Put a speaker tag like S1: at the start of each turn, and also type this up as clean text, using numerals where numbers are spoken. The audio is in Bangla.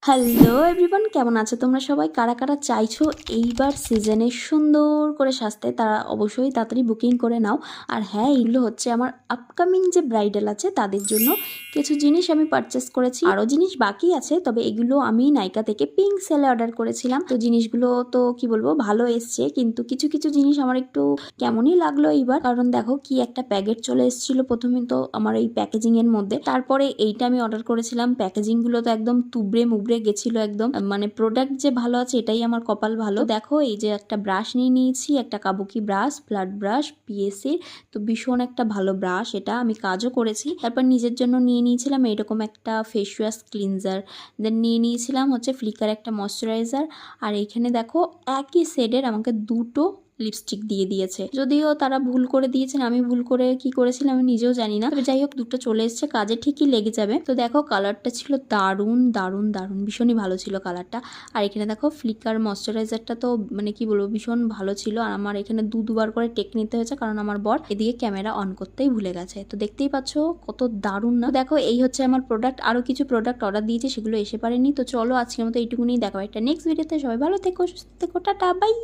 S1: হ্যালো এভরিওয়ান, কেমন আছো তোমরা সবাই? কারা কারা চাইছো এইবার সিজনে সুন্দর করে সাজতে, তারা অবশ্যই তাড়াতাড়ি বুকিং করে নাও। আর হ্যাঁ, এগুলো হচ্ছে আমার আপকামিং যে ব্রাইডাল আছে তাদের জন্য কিছু জিনিস আমি পারচেস করেছি। আরও জিনিস বাকি আছে, তবে এগুলো আমি নাইকা থেকে পিঙ্ক সেলে অর্ডার করেছিলাম। তো জিনিসগুলো তো কি বলবো, ভালো এসছে, কিন্তু কিছু কিছু জিনিস আমার একটু কেমনই লাগলো এইবার। কারণ দেখো কি একটা প্যাকেট চলে এসেছিল প্রথমে তো আমার এই প্যাকেজিং এর মধ্যে, তারপরে এইটা আমি অর্ডার করেছিলাম। প্যাকেজিং গুলো তো একদম তুবড়ে মুবড়ে গেছিল একদম, মানে প্রোডাক্ট যে ভালো আছে এটাই আমার কপাল ভালো। দেখো এই যে একটা ব্রাশ নিয়ে নিয়েছি, একটা কাবুকি ব্রাশ, ফ্ল্যাট ব্রাশ, পিএসসি। তো ভীষণ একটা ভালো ব্রাশ, এটা আমি কাজও করেছি। তারপর নিজের জন্য নিয়ে নিয়েছিলাম এরকম একটা ফেস ওয়াশ ক্লিনজার, দেন নিয়ে নিয়েছিলাম হচ্ছে ফ্লিকার একটা ময়শ্চারাইজার। আর এখানে দেখো একই শেডের আমাকে দুটো লিপস্টিক দিয়ে দিয়েছে, যদিও তারা ভুল করে দিয়েছেন, আমি ভুল করে কি করেছিলাম আমি নিজেও জানি না। তবে যাই হোক, দুটো চলে এসছে, কাজে ঠিকই লেগে যাবে। তো দেখো কালারটা ছিল দারুণ দারুণ দারুণ, ভীষণই ভালো ছিল কালারটা। আর এখানে দেখো ফ্লিকার ময়শ্চারাইজারটা তো মানে কি বলবো, ভীষণ ভালো ছিল। আর আমার এখানে দুবার করে টেক নিতে হয়েছে, কারণ আমার বর এদিকে ক্যামেরা অন করতেই ভুলে গেছে। তো দেখতেই পাচ্ছ কত দারুণ না। দেখো এই হচ্ছে আমার প্রোডাক্ট, আরো কিছু প্রোডাক্ট অর্ডার দিয়েছি, সেগুলো এসে পারেনি। তো চলো আজকের মতো এইটুকুনি, দেখা একটা নেক্সট ভিডিওতে। সবাই ভালো থেকো, সুস্থ থেকো, টাটা, বাই।